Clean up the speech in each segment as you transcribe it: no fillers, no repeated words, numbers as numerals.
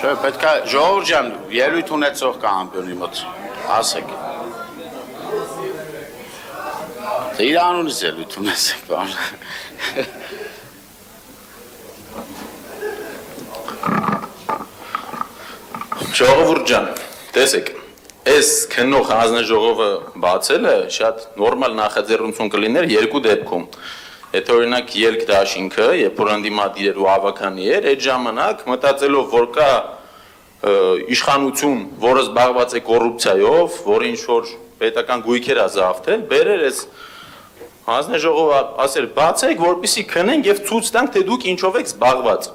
Չէ, պետք է ժողովուրդ ջան, ելույթ ունեցող կա ամբյոնի մոտ, ասեք։ Դե իր անունից ելույթ ունեցեք, բան։ Ժողովուրդ ջան, տեսեք, այս քննող հանձնաժողովը բացելը շատ նորմալ նախաձեռնություն կլիներ երկու դեպքում։ Եթե օրինակ ելք դաշինքը, երբ որ ընդդիմադիր էր ու ավականի էր, այդ ժամանակ մտածելով, որ կա իշխանություն, որը զբաղված է կոռուպցիայով, որը ինչ-որ պետական գույքեր է զավթել, բերեր այս հանձնաժողովը ասել բացեք, որպեսզի քնենք եւ ցույց տանք, թե դուք ինչով եք զբաղված։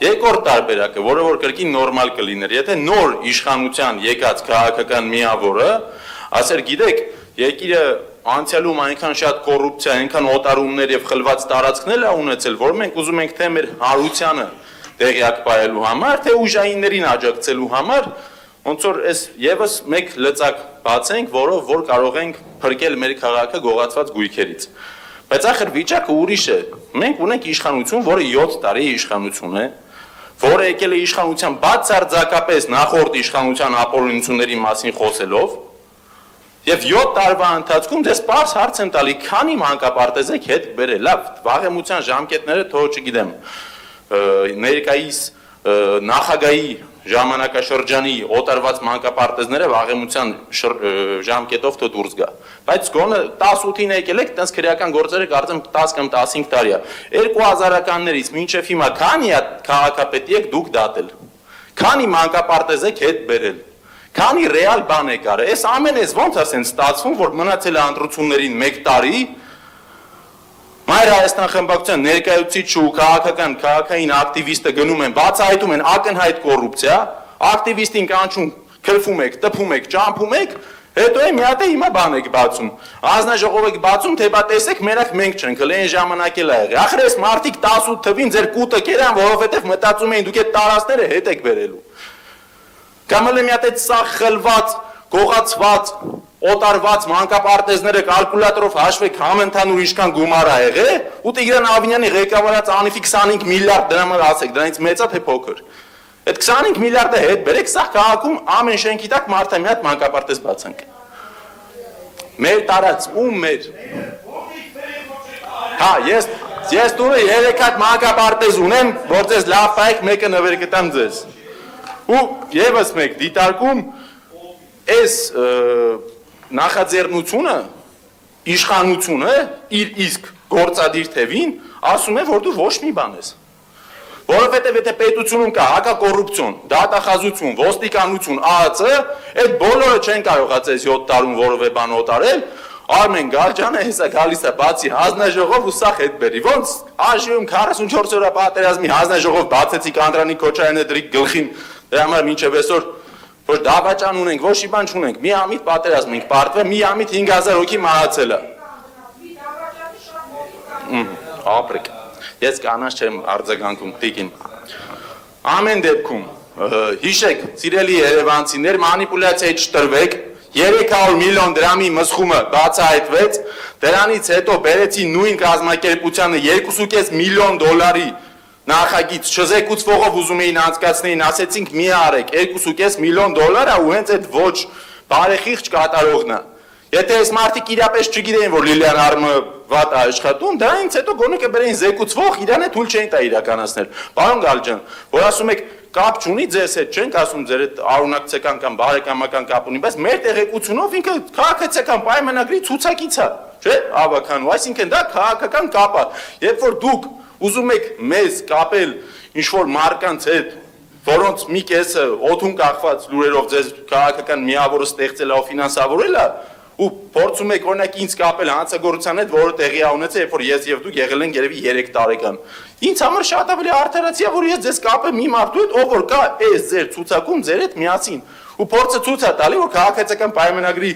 Երկրորդ տարբերակը, որը որ կրկին նորմալ կլիներ, եթե նոր իշխանության եկած քաղաքական միավորը ասեր, գիտեք, երկիրը անցյալում այնքան շատ կոռուպցիա, այնքան օտարումներ եւ խլված տարածքներ ա ունեցել, որ մենք ուզում ենք թե մեր հարությանը տեղյակ պահելու համար, թե ուժայիններին աջակցելու համար, ոնց որ այս եւս մեկ լծակ բացենք, որով որ կարող ենք փրկել մեր քաղաքը գողացված գույքերից։ Բայց ախր վիճակը ուրիշ է։ Մենք ունենք իշխանություն, որը 7 տարի իշխանություն է, որը եկել է իշխանության բացարձակապես նախորդ իշխանության ապօրինությունների մասին խոսելով, եւ 7 տարվա ընթացքում դες պարզ հարց եմ տալի, քանի մանկապարտեզ եք հետ բերել, լավ, վաղեմության ժամկետները թող չգիտեմ, ներկայիս նախագահի ժամանակաշրջանի օտարված մանկապարտեզները վաղեմության ժամկետով թող դուրս գա, բայց գոնե 18-ին եկել եք, տես քրեական գործերը կարծեմ 10 կամ 15 տարի է, 2000-ականներից մինչև հիմա քանի քաղաքապետի եք դուք դատել, քանի մանկապարտեզ եք հետ բերել, քանի ռեալ բան եք արել, այս ամեն էս ոնց ասեն ստացվում, որ մնացել է ընտրություններին 1 տարի, Մայր Հայաստան խմբակցության ներկայացուցիչ ու քաղաքային ակտիվիստը գնում են, բացահայտում են ակնհայտ կոռուպցիա, ակտիվիստին կանչում, քլվում եք, տփում եք, ճամփում եք, հետո է մի հատ է հիմա բան եք բացում, հանձնաժողով եք բացում, թե բա տեսեք, մենակ մենք չենք, հենց ժամանակ էլ ա եղել, ախր այս մարդիկ 18 թվին ձեր կուտը կերան, որովհետև մտածում էին դուք այդ տարածքները հետ եք բերելու։ Կամ էլ մի հատ այդ սա խլված, գողացված, օտարված մանկապարտեզները կալկուլյատորով հաշվեք համընդհանուր ինչքան գումար ա եղել, ու Տիգրան Ավինյանի ղեկավարած անիվի 25 միլիարդ դրամը ասեք, դրանից մեծ է թե փոքր։ Այդ 25 միլիարդը հետ բերեք, սա քաղաքում ամեն շենքի տակ մարդը մի հատ մանկապարտեզ բացանք։ Մեր տարած, ում մեր։ Հա, ես տունը 3 հատ մանկապարտեզ ունեմ, որ ձեզ լավ պայեք, մեկը նվեր կտամ ձեզ։ Ու եւս մեկ դիտարկում այս նախաձեռնությունը իշխանությունը իր իսկ գործադիր թևին ասում է որ դու ոչ մի բան ես որովհետեւ եթե պետությունում կա հակակոռուպցիոն դատախազություն ոստիկանություն ԱԱՑ այդ բոլորը չեն կարողացել 7 տարում որևէ բան օտարել Արմեն Գարջյանը հեսա գալիս է բացի հանձնաժողով ու սա հետ բերի ոնց ԱԺ-ում 44 օրյա պատերազմի հանձնաժողով բացեցի Անդրանիկ Քոչարյանը դրի գլխին դրա համար մինչև այսօր Որ դավաճան ունենք, ոչ մի բան չունենք, մի ամիտ պատերազմ ենք պարտվել, մի ամիտ 5000 հոգի մահացել է։ Ապրեք, ես կանանց չեմ արձագանքում, տիկին։ Ամեն դեպքում, հիշեք, սիրելի երևանցիներ, մանիպուլյացիայի չտրվեք, 300 միլիոն դրամի մսխումը բացահայտվեց, դրանից հետո բերեցի նույն կազմակերպությանը 2.5 միլիոն դոլարի Նախագիծ չզեկուցվողով ուզում էին անցկացնեին, ասեցինք մի արեք 2.5 միլիոն դոլար ու հենց այդ ոչ բարեխիղճ կատարողն է։ Եթե այս մարդիկ իրապես չգիտեին, որ Լիլիան Արմը վատ է աշխատում, դրանից հետո գոնե կբերեին զեկուցվող, իրանը թույլ չէին տա իրականացնել։ Պարոն Գալջյան, որ ասում եք կապ չունի ձեզ հետ, չենք ասում ձեր հետ արունակցական կամ բարեկամական կապ ունի, բայց մեր տեղեկությունով ինքը քաղաքացիական պայմանագրի ցուցակից է, չէ՞, ավականու, այսինքն դա քաղաքական կապ է։ Երբ որ դուք ուզում եք մեզ կապել ինչ-որ մարկանց հետ, որոնց մի կեսը օդում կախված լուրերով ձեզ քաղաքական միավորը ստեղծել է ու ֆինանսավորել է, ու փորձում եք օրինակ ինձ կապել հանցագործության հետ, որը տեղի է ունեցել, երբ որ ես եւ դուք եղել ենք երևի 3 տարեկան։ Ինձ համար շատ ավելի արդարացի է, որ ես ձեզ կապեմ մի մարդու հետ, ով որ կա այս ձեր ցուցակում ձեր հետ միասին։ Ու փորձը ցույց է տալի, որ քաղաքացիական պայմանագրի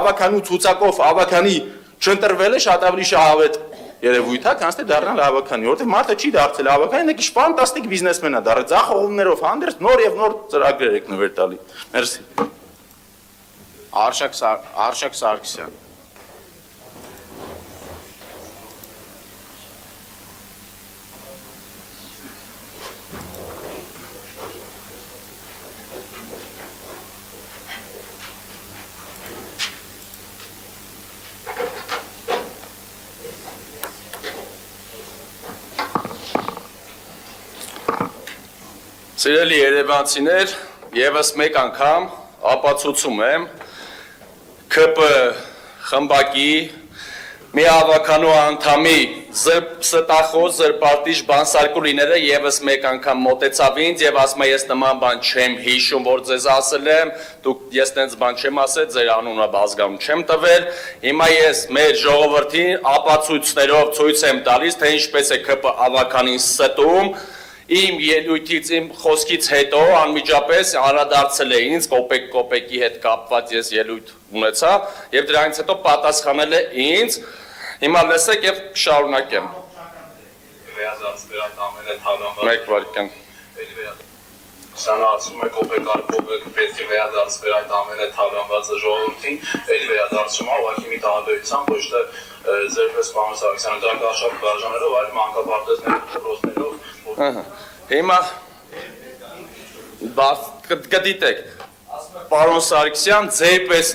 ավականու ցուցակով ավականի չընտրվել է շատ ավելի շահավետ երևույթ է, կանց թե դառնալ հավաքանի, որտեղ մարդը չի դարձել հավաքանի, նկիշ ֆանտաստիկ բիզնեսմեն է դարձել, ձախողումներով հանդերձ նոր եւ նոր ծրագրեր եք նվեր տալի։ Մերսի։ Արշակ Սարգսյան։ Սիրելի երևանցիներ, եւս մեկ անգամ ապացուցում եմ ԿՊ խմբակի մի հավաքանու անդամի ստախոս զրպարտիչ բանսարկուլիները եւս մեկ անգամ մոտեցավ ինձ եւ ասում է ես նման բան չեմ հիշում, որ ձեզ ասել եմ, դուք ես տենց բան չեմ ասել, ձեր անունը բազգանում չեմ տվել, հիմա ես մեր ժողովրդին ապացույցներով ցույց եմ տալիս, թե ինչպես է ԿՊ հավաքանին ստում իմ ելույթից, իմ խոսքից հետո անմիջապես անդրադարձել է ինձ, կոպեկի հետ կապված ես ելույթ ունեցա եւ դրանից հետո պատասխանել է ինձ, հիմա լսեք եւ շարունակեմ։ Մեկ վարքան։ Սանացում է կոպեկ պետք է վերադարձվեր այդ ամենը թալանվածը ժողովրդին, էլի վերադարձում է ուղղակի մի տարբերությամբ, ոչ թե ձերպես պարոն Սարգսյանը դա կաշառք բաժաներով, այլ մանկապարտեզներով, դպրոցներով։ Հիմա կդիտեք, պարոն Սարգսյան ձերպես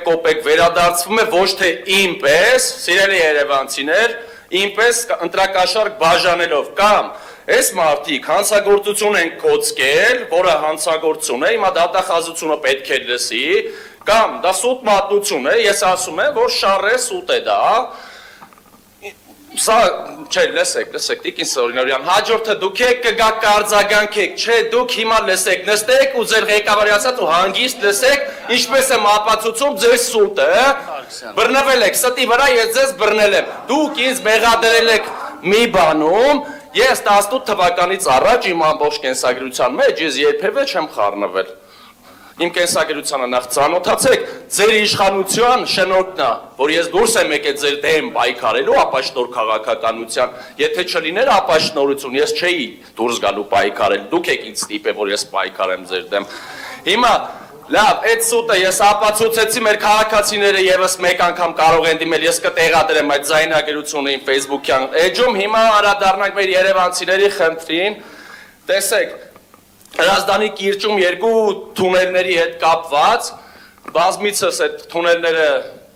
կոպեկ վերադարձվում է ոչ թե ինպես, սիրելի երևանցիներ, ինպես ընտրակաշառք բաժանելով կամ Այս մարդիկ հանցագործություն են կոծկել, որը հանցագործություն է, հիմա դատախազությունը պետք է լսի, կամ դա սուտ մատնություն է, ես ասում եմ, որ շարը սուտ է դա, սա, չէ, լսեք, տիկին Սորինորյան, հաջորդը դուք եք կգա կարձագանքեք, չէ, դուք հիմա լսեք, նստեք ու ձեր ղեկավարի ասած ու հանգիստ լսեք, ինչպես եմ ապացուցում ձեր սուտը, բռնվել եք, ստի վրա ես ձեզ բռնել եմ, դուք ինձ մեղադրել եք մի բանում, Ես 18 թվականից առաջ իմ ամբողջ կենսագրության մեջ ես երբևէ չեմ խառնվել։ Իմ կենսագրությանը նախ ծանոթացեք, ձեր իշխանության շնորհքն է, որ ես դուրս եմ եկել ձեր դեմ պայքարելու ապաշնոր քաղաքականության, եթե չլիներ ապաշնորություն, ես չէի դուրս գալու պայքարել, դուք եք ինձ ստիպել, որ ես պայքարեմ ձեր դեմ։ Հիմա լավ, այդ սուտը ես ապացուցեցի, մեր քաղաքացիները եւս մեկ անգամ կարող են դիմել, ես կտեղադրեմ այդ ձայնագրությունը իմ Facebook-յան էջում, հիմա անդրադառնանք մեր երևանցիների խնդրին, տեսեք, Հրազդանի կիրճում երկու թունելների հետ կապված, բազմիցս այդ թունելները,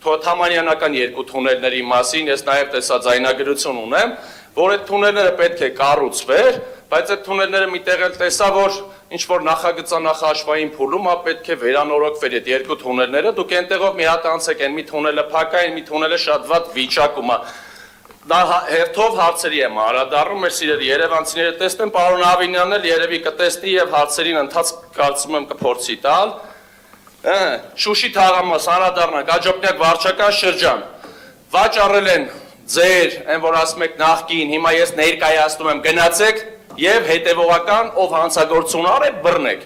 թամանյանական երկու թունելների մասին, ես նաև տեսա ձայնագրություն ունեմ, որ այդ թունելները պետք է կառուցվեր, բայց այդ թունելները միտեղ էլ տեսա, որ ինչ-որ նախագծանախաշվային փուլում պետք է վերանորոգվեր այդ երկու թունելները, դուք այնտեղով մի հատ անցեք, այն մի թունելը փակ է, այն մի թունելը շատ վատ վիճակում է։ Դա հերթով հարցերի եմ անդրադառնում, մեր սիրելի երևանցիները տեսնեն, պարոն Ավինյանն էլ երևի կտեսնի եւ հարցերին ընթացք կարծում եմ կփորձի տալ։ Շուշի թաղամաս անդրադառնանք, Աջափնյակ վարչական շրջան։ Վաճառել են ձեր, այն որ ասում եք նախկին, հիմա ես ներկայացնում եմ, գնացեք եւ հետեւողական ով հանցագործություն արե բռնեք։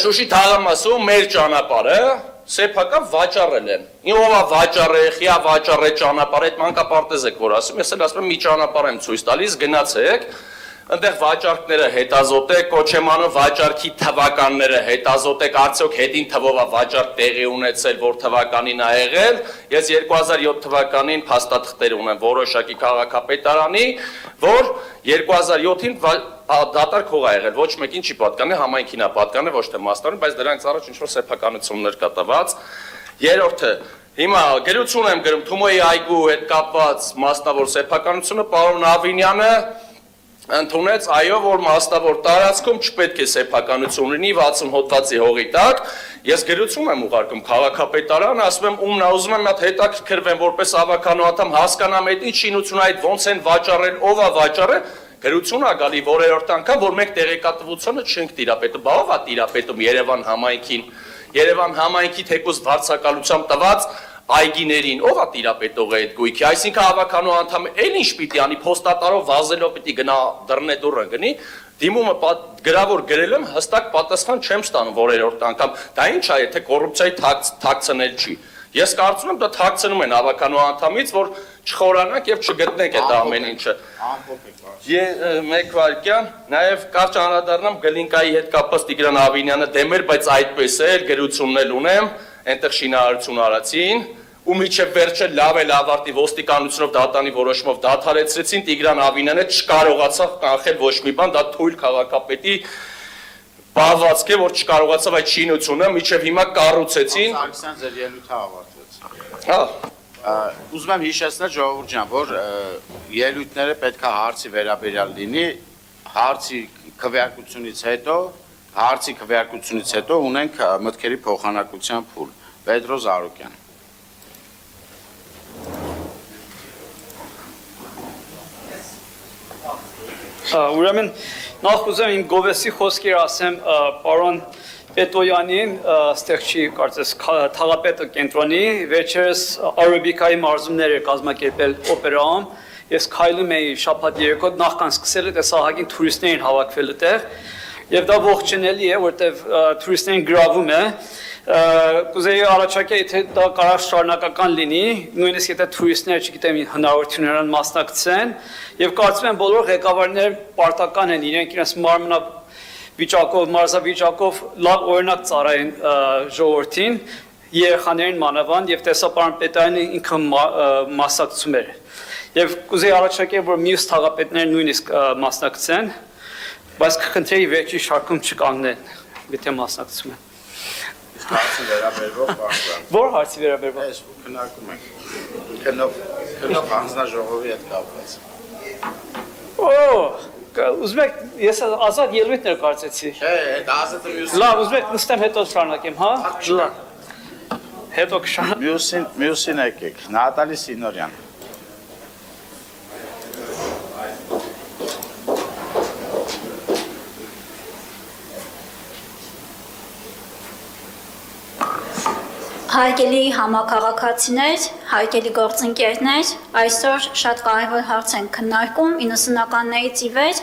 Շուշի թաղամասում մեր ճանապարհը սեփական վաճառել են։ Ով է վաճառել, խիա վաճառել ճանապարհ, այդ մանկապարտեզ եք որ ասում, ես էլ ասում եմ մի ճանապարհ եմ ցույց տալիս, գնացեք, այնտեղ վաճառքները հետազոտեք, Կոչեմանով վաճառքի թվականները հետազոտեք, արդյոք հետին թվով է վաճառք տեղի ունեցել, որ թվականին ա եղել։ Ես 2007 թվականին փաստաթղթեր ունեմ որոշակի քաղաքապետարանի, որ 2007-ին դատարկ հող ա եղել, ոչ մեկին չի պատկանել, համայնքին ա պատկանել, ոչ թե մասնարարին, բայց դրանից առաջ ինչ-որ սեփականություններ կատարված։ Երրորդը, հիմա գրություն եմ գրում Թումոյի այգու հետ կապված մասնավոր սեփականությունը, պարոն Ավինյանը ընդունեց, այո, որ մասնավոր տարածքում չպետք է սեփականություն լինի 60 հոդվածի հողի տակ, ես գրություն եմ ուղարկում քաղաքապետարան, ասում եմ ումն ուզում եմ այդ հետաքրքրվեմ որպես ավականու անդամ հասկանամ այդ ինչ շինություն այդ ոնց են վաճառել, ով է վաճառել, գրություն ա գալի որերորդ անգամ, որ մենք տեղեկատվությունը չենք տիրապետում, բա ով է տիրապետում Երևան համայնքին, Երևան համայնքի թեկուզ վարձակալությամբ տված այգիներին, ով է տիրապետողը այդ գույքի, այսինքն հավաքանու անդամը էլ ինչ պիտի անի, փոստատարով վազելով պիտի գնա դռնե դուռը գնի, դիմումը գրավոր գրել եմ, հստակ պատասխան չեմ ստանում որերորդ անգամ, դա ինչ է, եթե կոռուպցիայի թաքցնել չի, Ես կարծում եմ դա թաքցնում են ավականու անդամից, որ չխորանանք եւ չգտնենք այդ ամեն ինչը։ Մեկ վայրկյան, նաև կարճ անդրադառնամ Գլինկայի հետ կապված Տիգրան Ավինյանը դեմ էր, բայց այդպես էր, գրությունն էլ ունեմ, այնտեղ շինարարություն արեցին, ու միջև վերջը լավ էլ ավարտի ոստիկանությունով դատանի որոշումով դադարեցրեցին, Տիգրան Ավինյանը չկարողացավ կանխել ոչ մի բան, դա թույլ քաղաքապետի բաղվածք է, որ չկարողացավ այդ շինությունը, միջև հիմա կառուցեցին։ Սարգսյան ձեր ելույթը ավարտվեց։ Հա, Ուզում եմ հիշեցնել ժողովուրդ ջան, որ ելույթները պետք է հարցի վերաբերյալ լինի, հարցի քվեարկությունից հետո ունենք մտքերի փոխանակության փուլ։ Պետրոս Արոկյան։ Ուրեմն նախ ուզեմ իմ գովեսի խոսքեր ասեմ պարոն Պետոյանին, ստեղ չի կարծես թաղապետը կենտրոնի, վերջերս Արաբիկայի մարզումներ էր կազմակերպել օպերայում, ես քայլում էի շաբաթ երեկո, նախքան սկսել է տեսահագին տուրիստներին հավաքվել այդտեղ, եւ դա ողջունելի է, որտեվ տուրիստներին գրավում է, կուզեի առաջարկել, եթե դա կարող շարունակական լինի, նույնիսկ եթե տուրիստները, չգիտեմ, հնարավորություն ունենան մասնակցեն, եւ կարծում եմ բոլոր ղեկավարներ պարտական են իրենք իրենց մարզավիճակով լավ օրինակ ծառայեն ժողովրդին, երեխաներին մանավանդ եւ տեսապարան Պետայանը ինքը մասնակցում էր։ Եվ կուզեի առաջարկել, որ մյուս թաղապետները նույնիսկ մասնակցեն, բայց կխնդրեի վերջի շարքում չկանգնեն, եթե մասնակցում են։ Հարցի վերաբերվող բան։ Որ հարցի վերաբերվող։ Այս քննարկում ենք։ Քննող հանձնաժողովի հետ կապված։ Ուզում եք, ես ազատ ելույթներ կարծեցի։ Չէ, դա ազատը մյուս։ Լավ, ուզում եք նստեմ հետո շարունակեմ, հա։ Լավ։ Հետո կշարունակեմ։ Մյուսին եկեք, Նատալի Սինորյան։ Հարգելի համակարգացիներ, հարգելի գործընկերներ, այսօր շատ կարևոր հարց են քննարկում 90-ականներից ի վեր